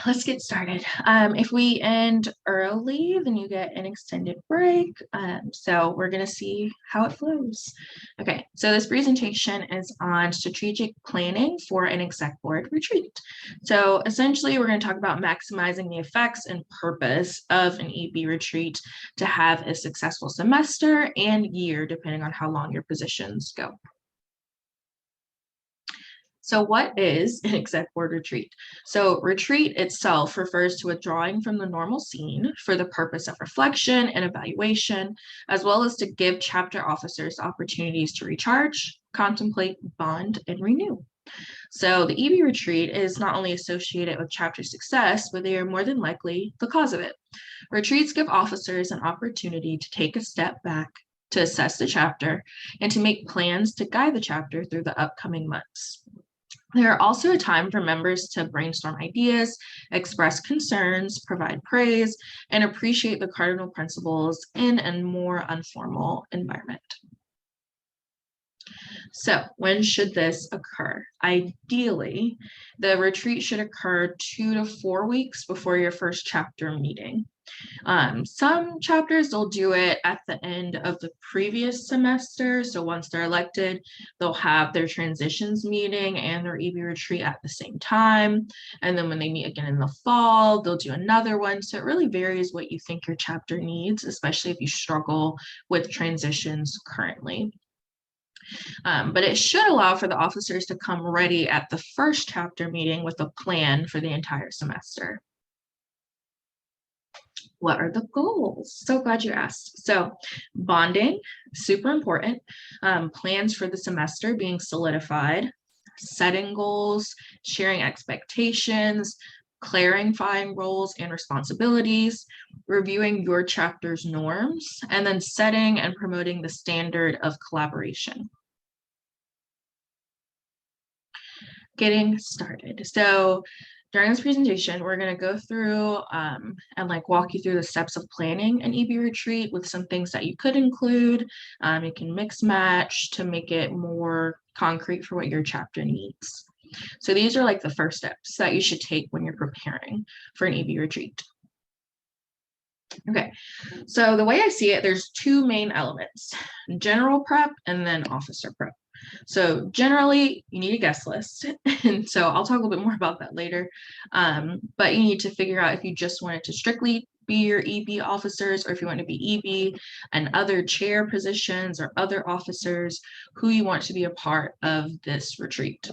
let's get started. If we end early, then you get an extended break. So we're going to see how it flows. Okay, so this presentation is on strategic planning for an exec board retreat. So essentially, we're going to talk about maximizing the effects and purpose of an EB retreat to have a successful semester and year, depending on how long your positions go. So what is an exec board retreat? So retreat itself refers to withdrawing from the normal scene for the purpose of reflection and evaluation, as well as to give chapter officers opportunities to recharge, contemplate, bond, and renew. So the EB retreat is not only associated with chapter success, but they are more than likely the cause of it. Retreats give officers an opportunity to take a step back, to assess the chapter, and to make plans to guide the chapter through the upcoming months. They're also a time for members to brainstorm ideas, express concerns, provide praise, and appreciate the cardinal principles in a more informal environment. So when should this occur? Ideally, the retreat should occur 2 to 4 weeks before your first chapter meeting. Some chapters, they'll do it at the end of the previous semester. So once they're elected, they'll have their transitions meeting and their EB retreat at the same time. And then when they meet again in the fall, they'll do another one. So it really varies what you think your chapter needs, especially if you struggle with transitions currently. But it should allow for the officers to come ready at the first chapter meeting with a plan for the entire semester. What are the goals? So glad you asked. So bonding, super important. Plans for the semester being solidified, setting goals, sharing expectations, clarifying roles and responsibilities, reviewing your chapter's norms, and then setting and promoting the standard of collaboration. Getting started. So during this presentation, we're going to go through and walk you through the steps of planning an EB retreat with some things that you could include. You can mix match to make it more concrete for what your chapter needs. So these are like the first steps that you should take when you're preparing for an EB retreat. Okay, so the way I see it, there's two main elements, general prep and then officer prep. So generally, you need a guest list. And so I'll talk a little bit more about that later. But you need to figure out if you just want it to strictly be your EB officers, or if you want to be EB and other chair positions or other officers, who you want to be a part of this retreat.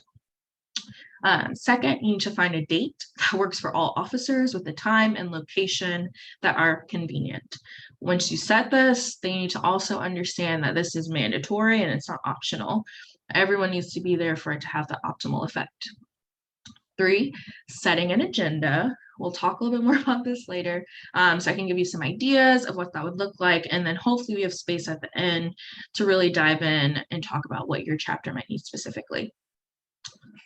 Second, you need to find a date that works for all officers with the time and location that are convenient. Once you set this, they need to also understand that this is mandatory and it's not optional. Everyone needs to be there for it to have the optimal effect. 3, setting an agenda. We'll talk a little bit more about this later. So I can give you some ideas of what that would look like. And then hopefully we have space at the end to really dive in and talk about what your chapter might need specifically.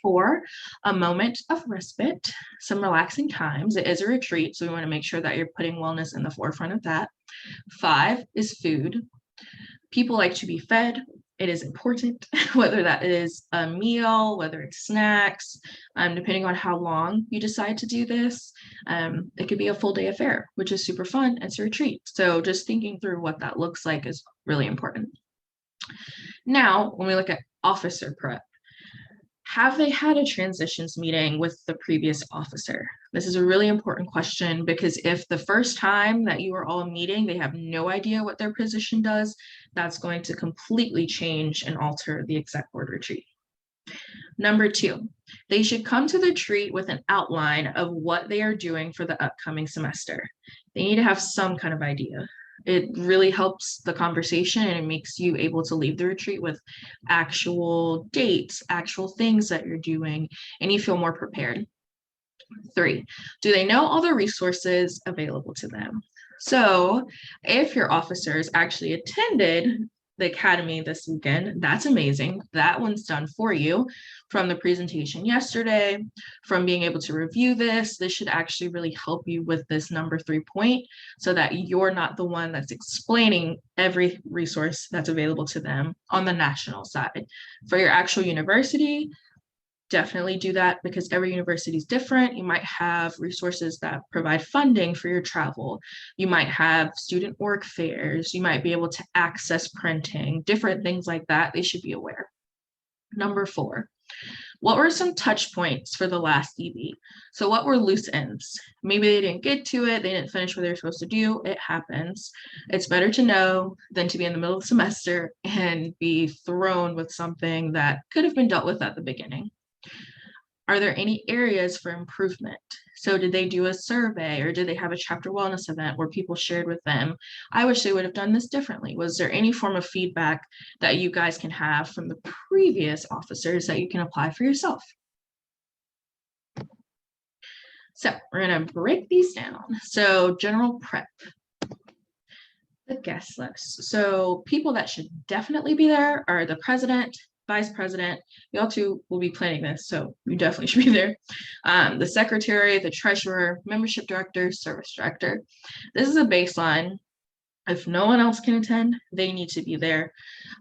4, a moment of respite, some relaxing times. It is a retreat, so we want to make sure that you're putting wellness in the forefront of that. 5 is food. People like to be fed. It is important, whether that is a meal, whether it's snacks, depending on how long you decide to do this. It could be a full day affair, which is super fun. It's a retreat. So just thinking through what that looks like is really important. Now, when we look at officer prep, have they had a transitions meeting with the previous officer? This is a really important question, because if the first time that you are all meeting, they have no idea what their position does, that's going to completely change and alter the exec board retreat. Number 2, they should come to the retreat with an outline of what they are doing for the upcoming semester. They need to have some kind of idea. It really helps the conversation, and it makes you able to leave the retreat with actual dates, actual things that you're doing, and you feel more prepared. 3, do they know all the resources available to them? So if your officers actually attended the academy this weekend, that's amazing. That one's done for you from the presentation yesterday, from being able to review this. This should actually really help you with this number 3 point, so that you're not the one that's explaining every resource that's available to them on the national side. For your actual university, definitely do that because every university is different. You might have resources that provide funding for your travel. You might have student org fairs. You might be able to access printing, different things like that. They should be aware. Number 4, what were some touch points for the last EB? So what were loose ends? Maybe they didn't get to it. They didn't finish what they were supposed to do. It happens. It's better to know than to be in the middle of the semester and be thrown with something that could have been dealt with at the beginning. Are there any areas for improvement? So did they do a survey or did they have a chapter wellness event where people shared with them, I wish they would have done this differently? Was there any form of feedback that you guys can have from the previous officers that you can apply for yourself? So we're going to break these down. So general prep, the guest list. So people that should definitely be there are the president, vice president. Y'all two will be planning this, so you definitely should be there. The secretary, the treasurer, membership director, service director. This is a baseline. If no one else can attend, they need to be there.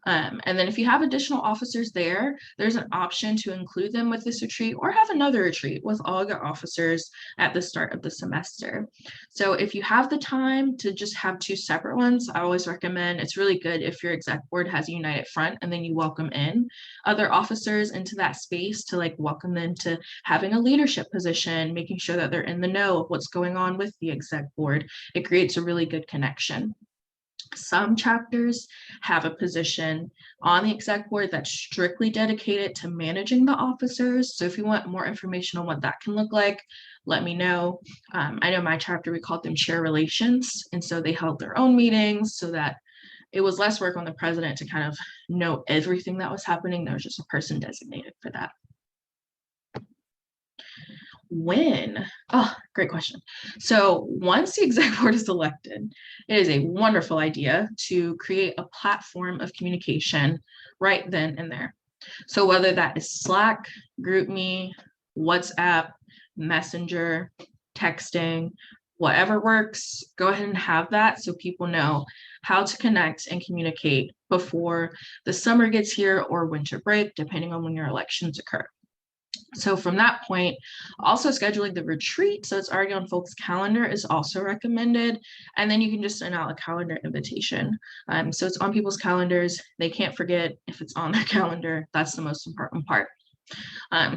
And then if you have additional officers there, there's an option to include them with this retreat or have another retreat with all your officers at the start of the semester. So if you have the time to just have 2 separate ones, I always recommend, it's really good if your exec board has a united front and then you welcome in other officers into that space to like welcome them to having a leadership position, making sure that they're in the know of what's going on with the exec board. It creates a really good connection. Some chapters have a position on the exec board that's strictly dedicated to managing the officers. So if you want more information on what that can look like, let me know. I know my chapter, we called them chair relations. And so they held their own meetings so that it was less work on the president to kind of know everything that was happening. There was just a person designated for that. When? Oh, great question. So once the exec board is elected, it is a wonderful idea to create a platform of communication right then and there. So whether that is Slack, GroupMe, WhatsApp, Messenger, texting, whatever works, go ahead and have that so people know how to connect and communicate before the summer gets here or winter break, depending on when your elections occur. So from that point, also scheduling the retreat, so it's already on folks' calendar, is also recommended. And then you can just send out a calendar invitation. So it's on people's calendars. They can't forget if it's on their calendar. That's the most important part.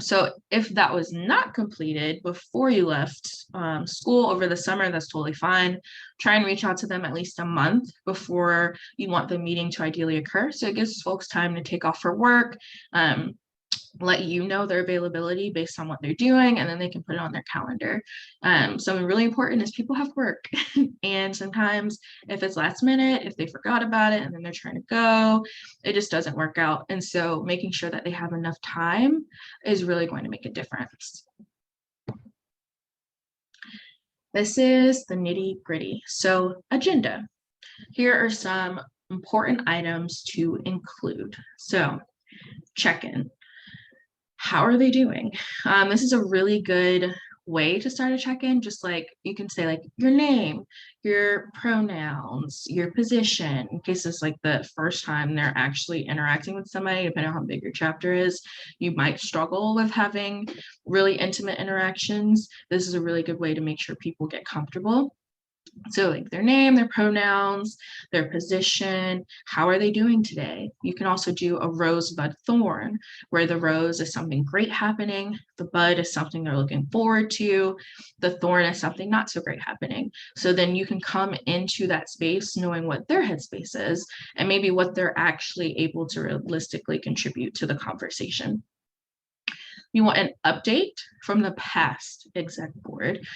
So if that was not completed before you left school over the summer, that's totally fine. Try and reach out to them at least a month before you want the meeting to ideally occur. So it gives folks time to take off for work, let you know their availability based on what they're doing, and then they can put it on their calendar. Something really important is people have work. And sometimes if it's last minute, if they forgot about it and then they're trying to go, it just doesn't work out. And so making sure that they have enough time is really going to make a difference. This is the nitty gritty. So agenda. Here are some important items to include. So check-in. How are they doing? This is a really good way to start a check-in. Just like you can say like your name, your pronouns, your position, in case it's like the first time they're actually interacting with somebody, depending on how big your chapter is. You might struggle with having really intimate interactions. This is a really good way to make sure people get comfortable. So like their name, their pronouns, their position, how are they doing today? You can also do a rose, bud, thorn, where the rose is something great happening, the bud is something they're looking forward to, the thorn is something not so great happening. So then you can come into that space knowing what their headspace is and maybe what they're actually able to realistically contribute to the conversation. You want an update from the past exec board.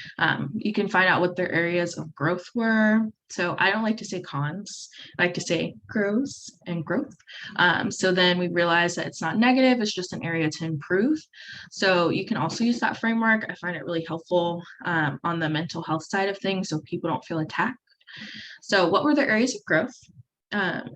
You can find out what their areas of growth were. So I don't like to say cons, I like to say grows and growth. So then we realize that it's not negative, it's just an area to improve. So you can also use that framework. I find it really helpful on the mental health side of things so people don't feel attacked. So what were their areas of growth?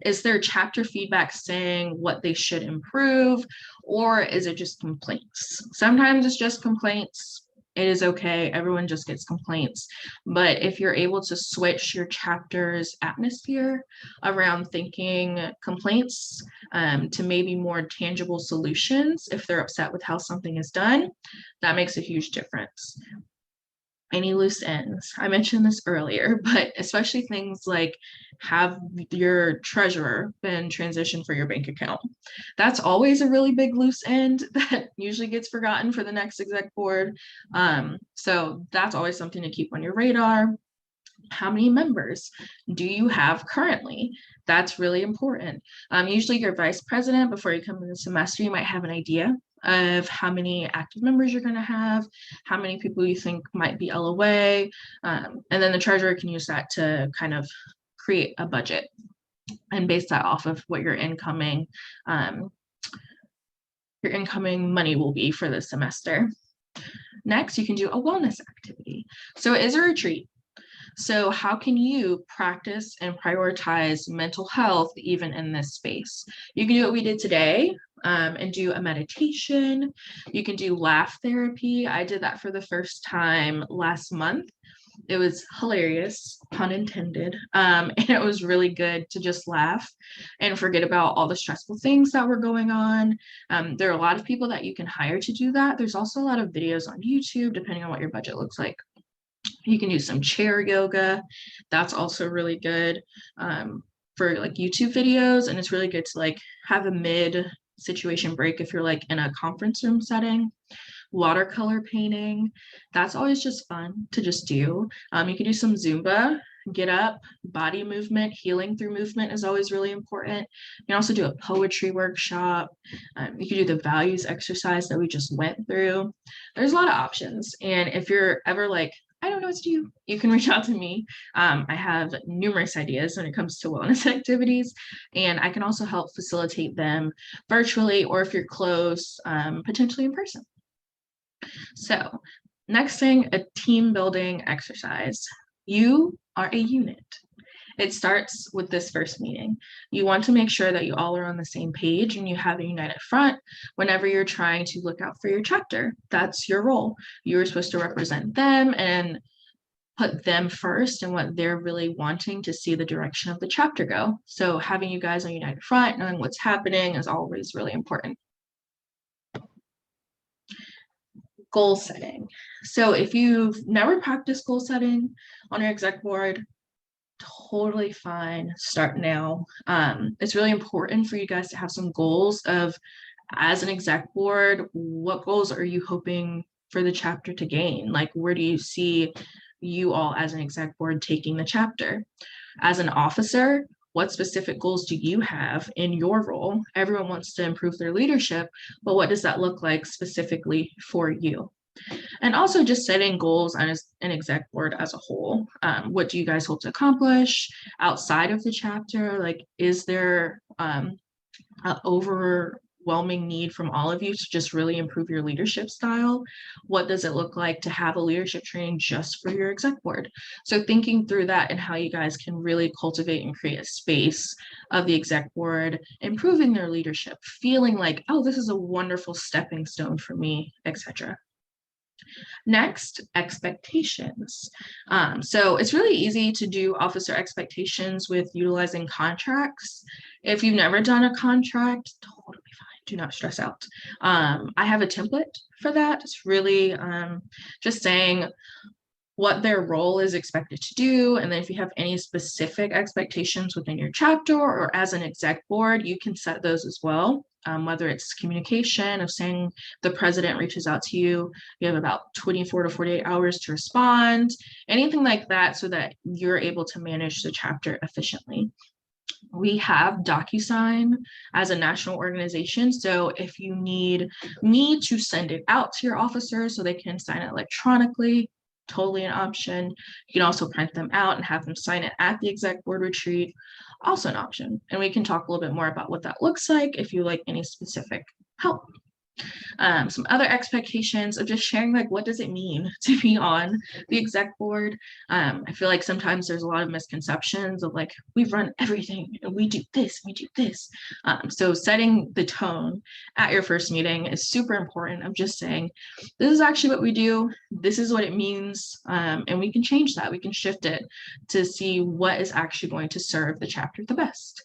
Is there chapter feedback saying what they should improve, or is it just complaints? Sometimes it's just complaints. It is okay. Everyone just gets complaints. But if you're able to switch your chapter's atmosphere around thinking complaints to maybe more tangible solutions, if they're upset with how something is done, that makes a huge difference. Any loose ends. I mentioned this earlier, but especially things like have your treasurer been transitioned for your bank account. That's always a really big loose end that usually gets forgotten for the next exec board. So that's always something to keep on your radar. How many members do you have currently? That's really important. Usually your vice president, before you come in the semester, you might have an idea of how many active members you're going to have, how many people you think might be LOA, and then the treasurer can use that to kind of create a budget and base that off of what your incoming money will be for the semester. Next, you can do a wellness activity. So it is a retreat. So how can you practice and prioritize mental health even in this space? You can do what we did today and do a meditation. You can do laugh therapy. I did that for the first time last month. It was hilarious, pun intended. And it was really good to just laugh and forget about all the stressful things that were going on. There are a lot of people that you can hire to do that. There's also a lot of videos on YouTube, depending on what your budget looks like. You can do some chair yoga. That's also really good for like YouTube videos. And it's really good to like have a mid situation break if you're like in a conference room setting. Watercolor painting. That's always just fun to just do. You can do some Zumba, get up, body movement, healing through movement is always really important. You can also do a poetry workshop. You can do the values exercise that we just went through. There's a lot of options. And if you're ever like, I don't know what to do, you can reach out to me. I have numerous ideas when it comes to wellness activities, and I can also help facilitate them virtually, or if you're close, potentially in person. So next thing, a team building exercise. You are a unit. It starts with this first meeting. You want to make sure that you all are on the same page and you have a united front whenever you're trying to look out for your chapter. That's your role. You're supposed to represent them and put them first and what they're really wanting to see the direction of the chapter go. So having you guys on united front, knowing what's happening is always really important. Goal setting. So if you've never practiced goal setting on your exec board, totally fine. Start now. It's really important for you guys to have some goals of, as an exec board, what goals are you hoping for the chapter to gain? Like, where do you see you all as an exec board taking the chapter? As an officer, what specific goals do you have in your role? Everyone wants to improve their leadership, but what does that look like specifically for you? And also just setting goals on an exec board as a whole. What do you guys hope to accomplish outside of the chapter? Like, is there an overwhelming need from all of you to just really improve your leadership style? What does it look like to have a leadership training just for your exec board? So thinking through that and how you guys can really cultivate and create a space of the exec board, improving their leadership, feeling like, oh, this is a wonderful stepping stone for me, etc. Next, expectations. So it's really easy to do officer expectations with utilizing contracts. If you've never done a contract, totally fine. Do not stress out. I have a template for that. It's really just saying what their role is expected to do. And then if you have any specific expectations within your chapter or as an exec board, you can set those as well. Whether it's communication of saying the president reaches out to you, you have about 24 to 48 hours to respond, anything like that, so that you're able to manage the chapter efficiently. We have DocuSign as a national organization. So if you need me to send it out to your officers so they can sign it electronically, totally an option. You can also print them out and have them sign it at the exec board retreat, also an option. And we can talk a little bit more about what that looks like if you like any specific help. Some other expectations of just sharing, like, what does it mean to be on the exec board? I feel like sometimes there's a lot of misconceptions of like, we run everything and we do this, we do this. So setting the tone at your first meeting is super important of just saying, this is actually what we do, this is what it means, and we can change that, we can shift it to see what is actually going to serve the chapter the best.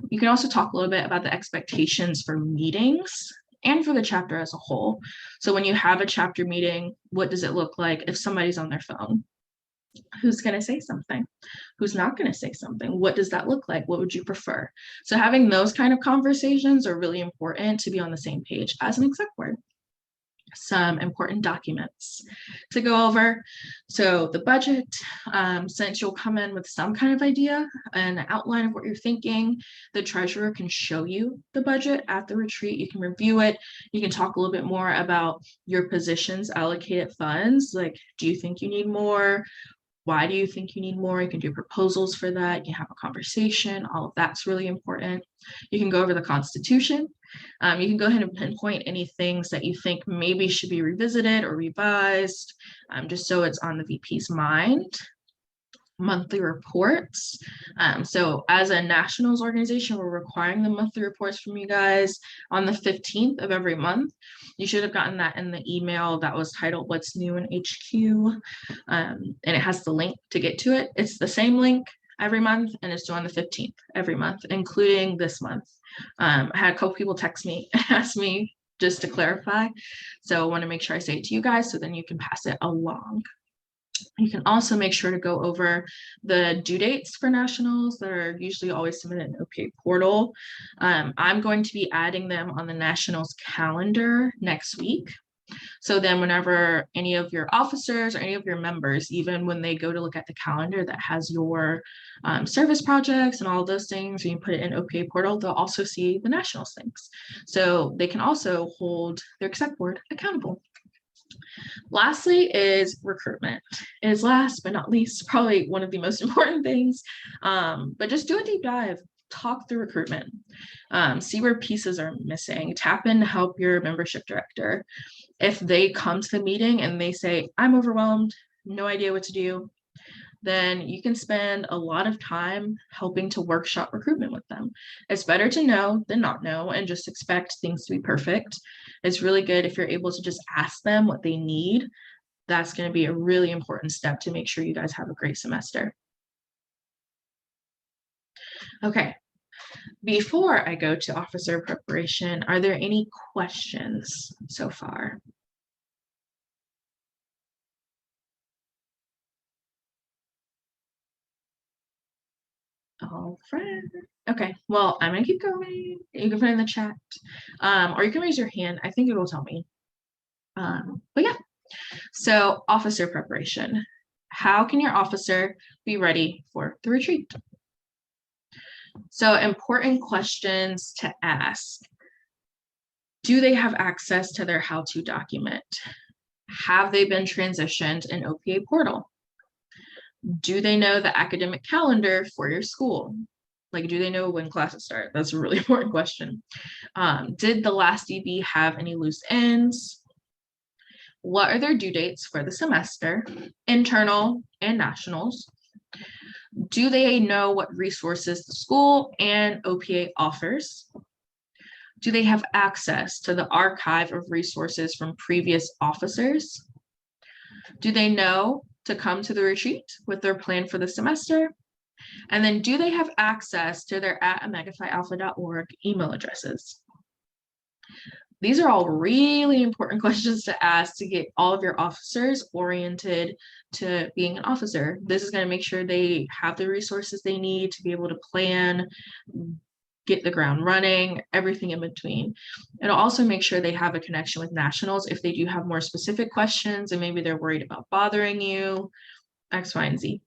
You can also talk a little bit about the expectations for meetings and for the chapter as a whole. So when you have a chapter meeting, what does it look like if somebody's on their phone? Who's going to say something? Who's not going to say something? What does that look like? What would you prefer? So having those kind of conversations are really important to be on the same page as an exec board. Some important documents to go over. So the budget, since you'll come in with some kind of idea, an outline of what you're thinking, the treasurer can show you the budget at the retreat. You can review it. You can talk a little bit more about your positions, allocated funds. Like, do you think you need more? Why do you think you need more? You can do proposals for that. You can have a conversation. All of that's really important. You can go over the Constitution. You can go ahead and pinpoint any things that you think maybe should be revisited or revised, just so it's on the VP's mind. Monthly reports. So as a nationals organization, we're requiring the monthly reports from you guys on the 15th of every month. You should have gotten that in the email that was titled What's New in HQ. And it has the link to get to it. It's the same link every month, and it's due on the 15th every month, including this month. I had a couple people text me and ask me just to clarify. So I want to make sure I say it to you guys so then you can pass it along. You can also make sure to go over the due dates for nationals that are usually always submitted in OPA portal. I'm going to be adding them on the nationals calendar next week. So then whenever any of your officers or any of your members, even when they go to look at the calendar that has your service projects and all those things, when you put it in OPA portal, they'll also see the nationals things. So they can also hold their exec board accountable. Lastly is recruitment. It is last but not least, probably one of the most important things, but just do a deep dive, talk through recruitment, see where pieces are missing, tap in to help your membership director. If they come to the meeting and they say, I'm overwhelmed, no idea what to do, then you can spend a lot of time helping to workshop recruitment with them. It's better to know than not know and just expect things to be perfect. It's really good if you're able to just ask them what they need. That's going to be a really important step to make sure you guys have a great semester. Okay, before I go to officer preparation, are there any questions so far? All right. Okay, well, I'm gonna keep going. You can put it in the chat, or you can raise your hand. I think it will tell me. But yeah, so officer preparation. How can your officer be ready for the retreat? So important questions to ask. Do they have access to their how-to document? Have they been transitioned in OPA portal? Do they know the academic calendar for your school? Like, do they know when classes start? That's a really important question. Did the last DB have any loose ends? What are their due dates for the semester, internal and nationals? Do they know what resources the school and OPA offers? Do they have access to the archive of resources from previous officers? Do they know to come to the retreat with their plan for the semester? And then do they have access to their @omegaphialpha.org email addresses? These are all really important questions to ask to get all of your officers oriented to being an officer. This is going to make sure they have the resources they need to be able to plan, get the ground running, everything in between. It'll also make sure they have a connection with nationals if they do have more specific questions and maybe they're worried about bothering you, X, Y, and Z.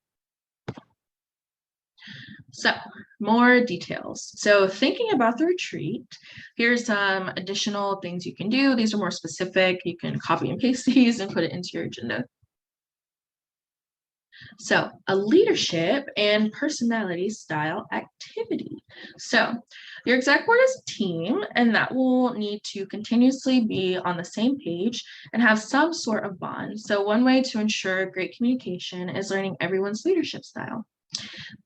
So more details. So thinking about the retreat, here's some additional things you can do. These are more specific. You can copy and paste these and put it into your agenda. So, a leadership and personality style activity. So, your exec board is a team, and that will need to continuously be on the same page and have some sort of bond. So, one way to ensure great communication is learning everyone's leadership style.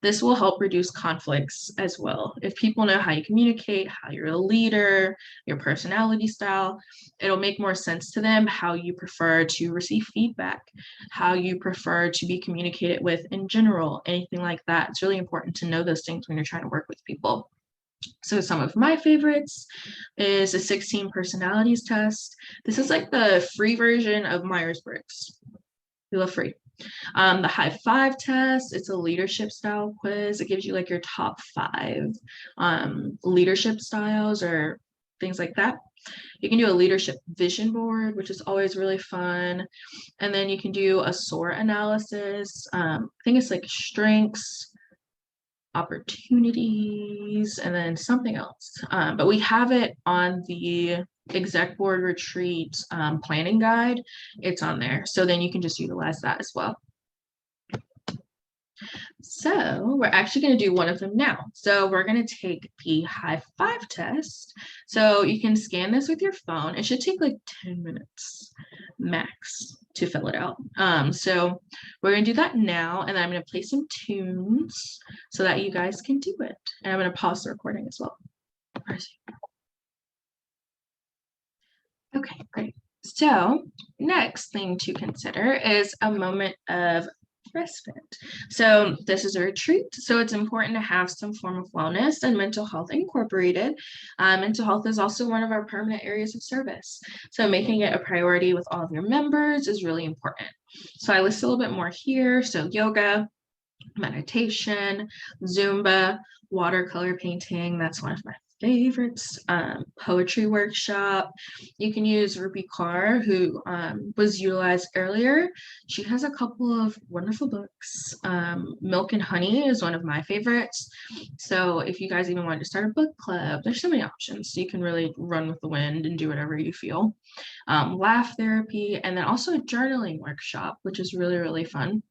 This will help reduce conflicts as well. If people know how you communicate, how you're a leader, your personality style, it'll make more sense to them how you prefer to receive feedback, how you prefer to be communicated with in general, anything like that. It's really important to know those things when you're trying to work with people. So some of my favorites is a 16 personalities test. This is like the free version of Myers-Briggs. We love free. The high five test, it's a leadership style quiz. It gives you like your top 5 leadership styles or things like that. You can do a leadership vision board, which is always really fun. And then you can do a SOAR analysis. I think it's like strengths, opportunities, and then something else. But we have it on the exec board retreat planning guide. It's on there. So then you can just utilize that as well. So we're actually going to do one of them now. So we're going to take the high five test. So you can scan this with your phone. It should take like 10 minutes max to fill it out. So we're going to do that now, and then I'm going to play some tunes so that you guys can do it. And I'm going to pause the recording as well. Okay, great. So next thing to consider is a moment of respite. So this is a retreat, so it's important to have some form of wellness and mental health incorporated. Mental health is also one of our permanent areas of service, so making it a priority with all of your members is really important. So I list a little bit more here. So yoga, meditation, Zumba, watercolor painting, that's one of my favorites. Poetry workshop. You can use Rupi Kaur, who was utilized earlier. She has a couple of wonderful books. Milk and Honey is one of my favorites. So if you guys even wanted to start a book club, there's so many options. So you can really run with the wind and do whatever you feel. Laugh therapy, and then also a journaling workshop, which is really, really fun.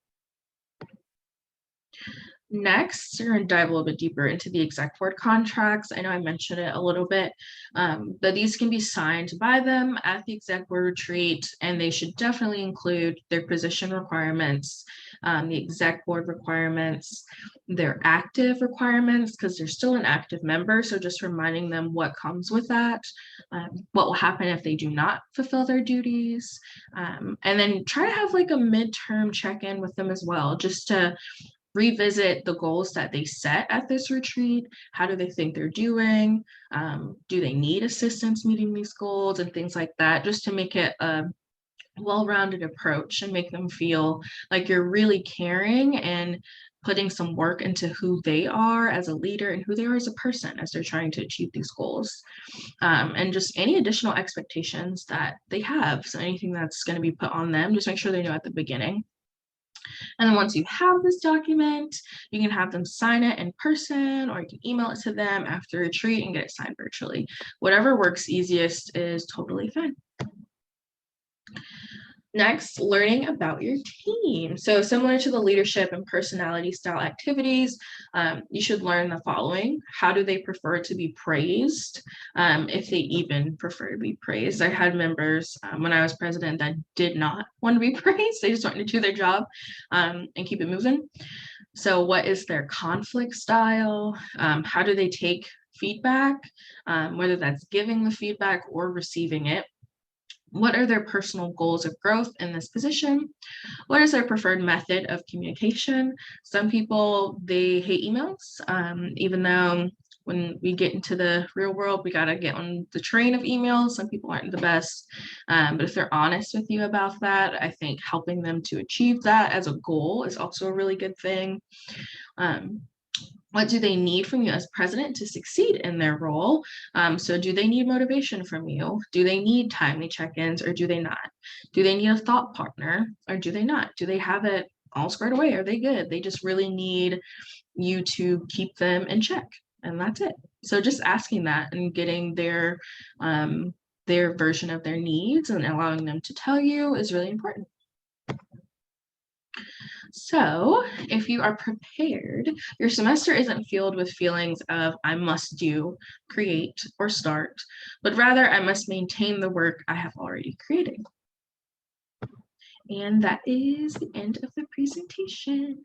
Next, we're going to dive a little bit deeper into the exec board contracts. I know I mentioned it a little bit, but these can be signed by them at the exec board retreat, and they should definitely include their position requirements, the exec board requirements, their active requirements, because they're still an active member. So just reminding them what comes with that, what will happen if they do not fulfill their duties, and then try to have like a midterm check-in with them as well, just to revisit the goals that they set at this retreat. How do they think they're doing? Do they need assistance meeting these goals and things like that, just to make it a well-rounded approach and make them feel like you're really caring and putting some work into who they are as a leader and who they are as a person as they're trying to achieve these goals. And just any additional expectations that they have. So anything that's going to be put on them, just make sure they know at the beginning. And then once you have this document, you can have them sign it in person, or you can email it to them after retreat and get it signed virtually. Whatever works easiest is totally fine. Next, learning about your team. So similar to the leadership and personality style activities, you should learn the following. How do they prefer to be praised? If they even prefer to be praised. I had members when I was president that did not want to be praised. They just wanted to do their job and keep it moving. So what is their conflict style? How do they take feedback, whether that's giving the feedback or receiving it? What are their personal goals of growth in this position? What is their preferred method of communication? Some people, they hate emails, even though when we get into the real world, we got to get on the train of emails. Some people aren't the best, but if they're honest with you about that, I think helping them to achieve that as a goal is also a really good thing. What do they need from you as president to succeed in their role? So do they need motivation from you? Do they need timely check-ins, or do they not? Do they need a thought partner, or do they not? Do they have it all squared away? Are they good? They just really need you to keep them in check, and that's it. So just asking that and getting their version of their needs and allowing them to tell you is really important. So if you are prepared, your semester isn't filled with feelings of I must do, create, or start, but rather I must maintain the work I have already created. And that is the end of the presentation.